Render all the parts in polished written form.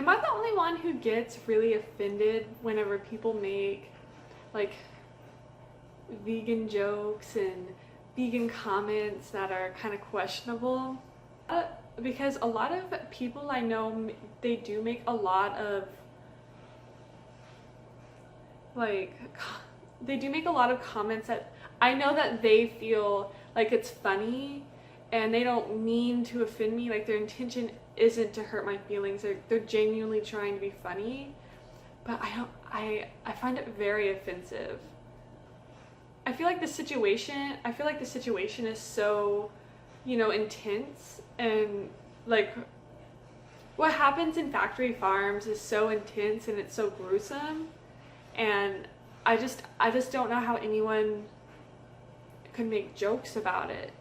Am I the only one who gets really offended whenever people make like vegan jokes and vegan comments that are kind of questionable? Because a lot of people I know, they do make a lot of like they do make a lot of comments that I know that they feel like it's funny and they don't mean to offend me. Like their intention isn't to hurt my feelings. They're genuinely trying to be funny, but I find it very offensive. I feel like the situation is so, intense, and like what happens in factory farms is so intense and it's so gruesome, and I just don't know how anyone could make jokes about it.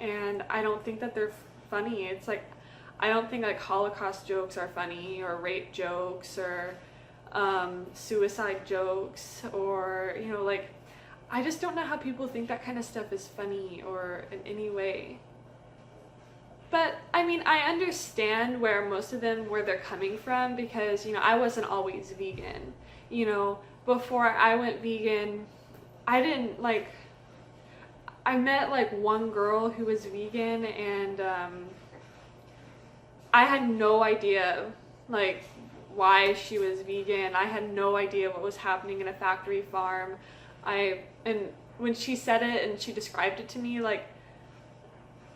And I don't think that they're funny. It's like I don't think like Holocaust jokes are funny, or rape jokes, or suicide jokes, or like I just don't know how people think that kind of stuff is funny or in any way. But I mean, I understand where they're coming from, because I wasn't always vegan. Before I went vegan, I didn't like I met like one girl who was vegan, and I had no idea like why she was vegan. I had no idea what was happening in a factory farm. And when she said it and she described it to me, like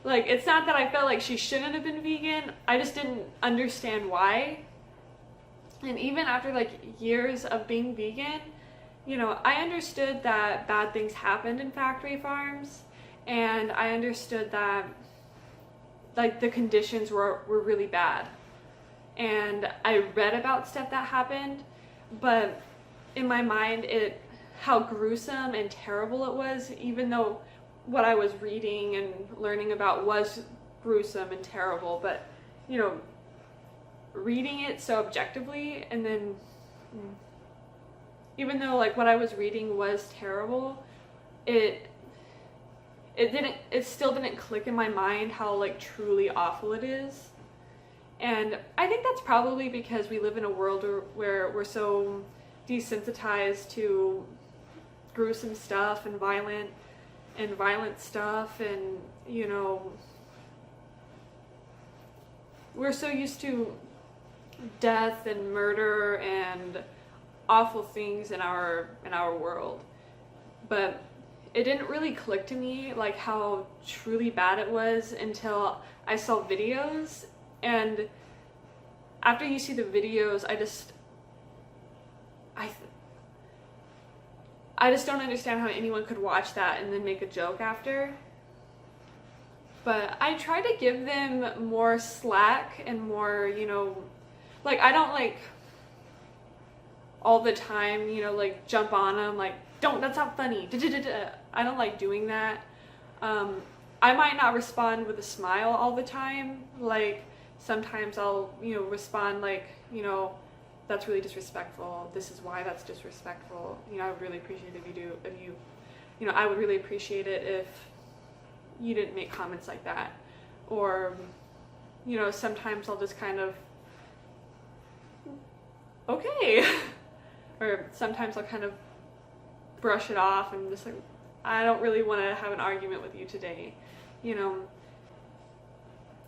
it's not that I felt like she shouldn't have been vegan. I just didn't understand why. And even after like years of being vegan, I understood that bad things happened in factory farms, and I understood that like the conditions were really bad. And I read about stuff that happened, but in my mind how gruesome and terrible it was, even though what I was reading and learning about was gruesome and terrible, but reading it so objectively, and then even though like what I was reading was terrible, it still didn't click in my mind how like truly awful it is. And I think that's probably because we live in a world where we're so desensitized to gruesome stuff and violent stuff, and we're so used to death and murder and awful things in our world. But it didn't really click to me like how truly bad it was until I saw videos. And after you see the videos, I just don't understand how anyone could watch that and then make a joke after. But I try to give them more slack and more, like I don't like all the time, like jump on them, like that's not funny. I don't like doing that. I might not respond with a smile all the time. Like sometimes I'll, respond like, that's really disrespectful. This is why that's disrespectful. I would really appreciate I would really appreciate it if you didn't make comments like that. Or, sometimes I'll just kind of, okay. Or sometimes I'll kind of brush it off and just like, I don't really want to have an argument with you today.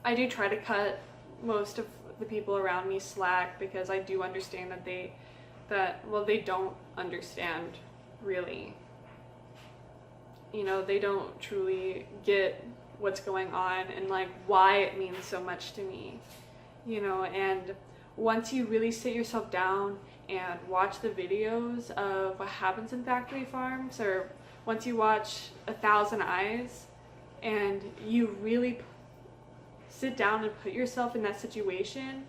I do try to cut most of the people around me slack, because I do understand that they don't understand really. They don't truly get what's going on and like why it means so much to me. And once you really sit yourself down and watch the videos of what happens in factory farms, or once you watch 1,000 Eyes and you really sit down and put yourself in that situation,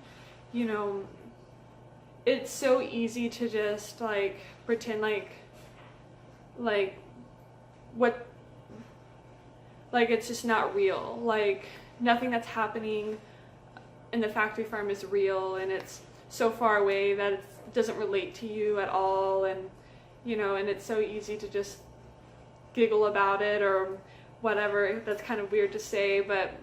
it's so easy to just like pretend like what, like it's just not real. Like nothing that's happening in the factory farm is real, and it's so far away that it doesn't relate to you at all. And and it's so easy to just giggle about it or whatever. That's kind of weird to say, but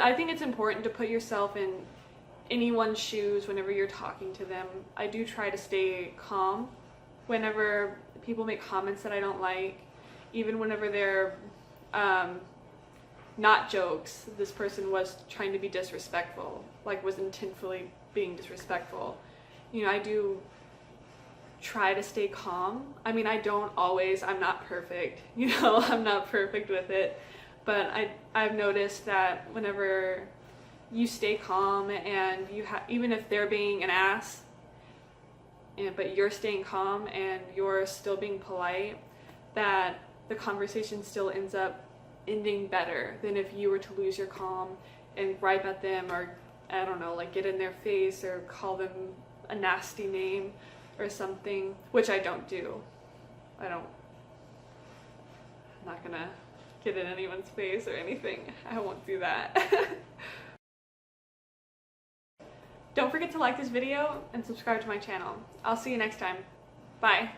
I think it's important to put yourself in anyone's shoes whenever you're talking to them. I do try to stay calm whenever people make comments that I don't like, even whenever they're not jokes. This person was trying to be disrespectful, like was intentionally being disrespectful. You know, I do try to stay calm. I mean, I don't always, I'm not perfect, you know, I'm not perfect with it, but I've noticed that whenever you stay calm and even if they're being an ass, but you're staying calm and you're still being polite, that the conversation still ends up ending better than if you were to lose your calm and gripe at them, or I don't know, like get in their face or call them a nasty name or something, which I don't do. I'm not gonna get in anyone's face or anything. I won't do that. Don't forget to like this video and subscribe to my channel. I'll see you next time. Bye.